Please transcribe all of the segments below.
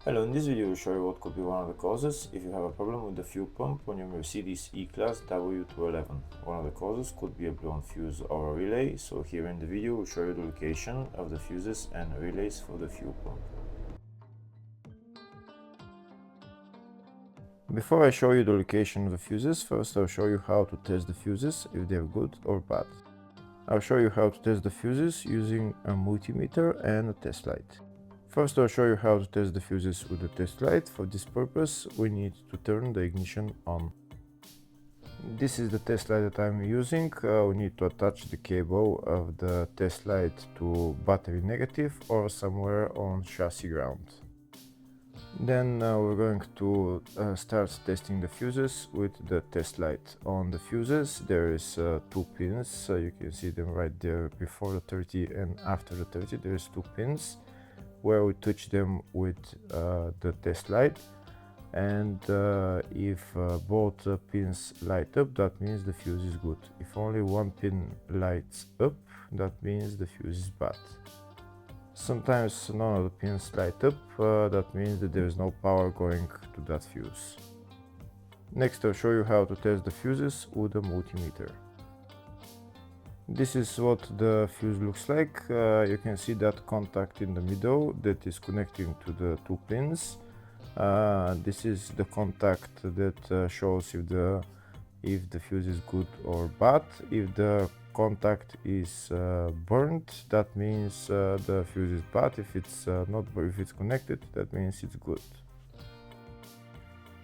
Hello, in this video we'll show you what could be one of the causes if you have a problem with the fuel pump on your Mercedes E-Class W211. One of the causes could be a blown fuse or a relay, so here in the video we'll show you the location of the fuses and relays for the fuel pump. Before I show you the location of the fuses, first I'll show you how to test the fuses, if they're good or bad. I'll show you how to test the fuses using a multimeter and a test light. First, I'll show you how to test the fuses with the test light. For this purpose, we need to turn the ignition on. This is the test light that I'm using. We need to attach the cable of the test light to battery negative or somewhere on chassis ground. Then we're going to start testing the fuses with the test light. On the fuses there is two pins, you can see them right there before the 30 and after the 30 there is two pins where we touch them with the test light, and if both pins light up, that means the fuse is good. If only one pin lights up, that means the fuse is bad. Sometimes none of the pins light up, that means that there is no power going to that fuse. Next I'll show you how to test the fuses with a multimeter. This is what the fuse looks like. You can see that contact in the middle that is connecting to the two pins. This is the contact that shows if the fuse is good or bad. If the contact is burnt, that means the fuse is bad. If it's if it's connected, that means it's good.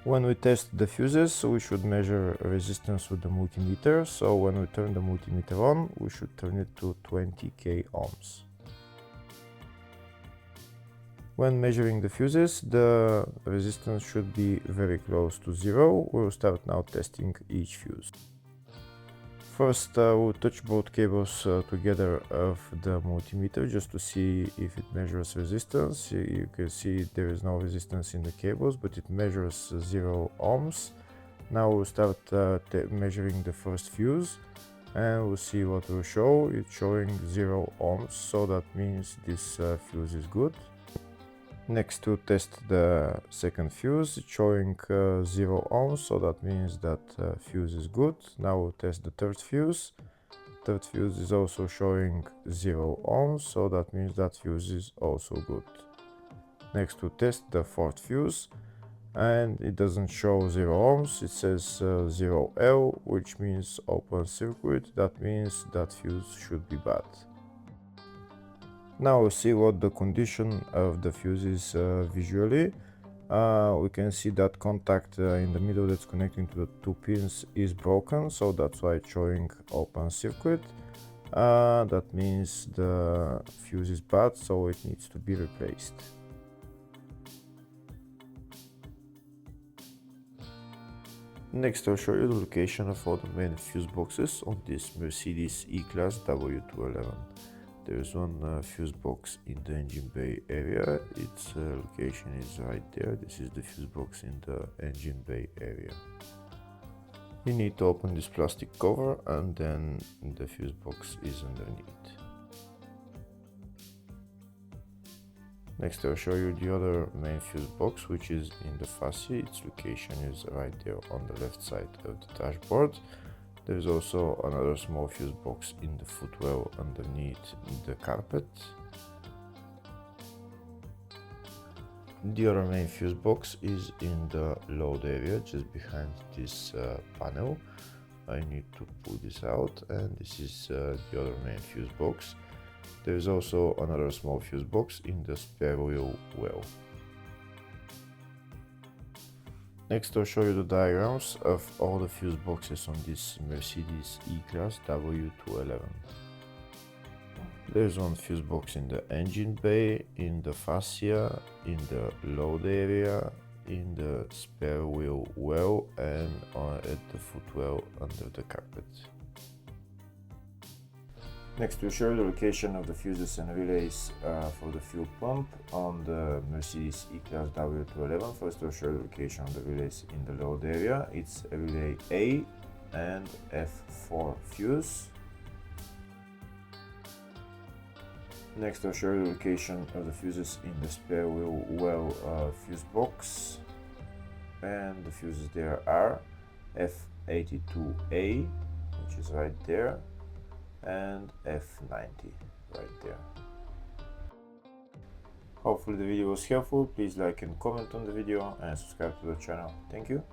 When we test the fuses, we should measure resistance with the multimeter. So when we turn the multimeter on, we should turn it to 20k ohms. When measuring the fuses, the resistance should be very close to zero. We'll start now testing each fuse. First, we'll touch both cables together of the multimeter just to see if it measures resistance. You can see there is no resistance in the cables, but it measures 0 ohms. Now we'll start measuring the first fuse, and we'll see what will show. It's showing 0 ohms, so that means this fuse is good. Next, to test the second fuse, it's showing 0 ohms, so that means that fuse is good. Now we'll test the third fuse. Third fuse is also showing 0 ohms, so that means that fuse is also good. Next, to test the fourth fuse, and it doesn't show 0 ohms, it says 0L, which means open circuit. That means that fuse should be bad. Now we'll see what the condition of the fuse is visually. We can see that contact in the middle that's connecting to the two pins is broken, so that's why it's showing open circuit. That means the fuse is bad, so it needs to be replaced. Next I'll show you the location of all the main fuse boxes on this Mercedes E-Class W211. There is one fuse box in the engine bay area. Its location is right there. This is the fuse box in the engine bay area. You need to open this plastic cover, and then the fuse box is underneath. Next I'll show you the other main fuse box, which is in the fascia. Its location is right there on the left side of the dashboard. There is also another small fuse box in the footwell underneath the carpet. The other main fuse box is in the load area, just behind this panel. I need to pull this out, and this is the other main fuse box. There is also another small fuse box in the spare wheel well. Next I'll show you the diagrams of all the fuse boxes on this Mercedes E-Class W211. There's one fuse box in the engine bay, in the fascia, in the load area, in the spare wheel well, and at the footwell under the carpet. Next we'll show you the location of the fuses and relays for the fuel pump on the Mercedes E-Class W211. First we'll show you the location of the relays in the load area. It's relay A and F4 fuse. Next I'll show you the location of the fuses in the spare wheel well fuse box, and the fuses there are F82A, which is right there, and F90 right there. Hopefully the video was helpful. Please like and comment on the video and subscribe to the channel. Thank you.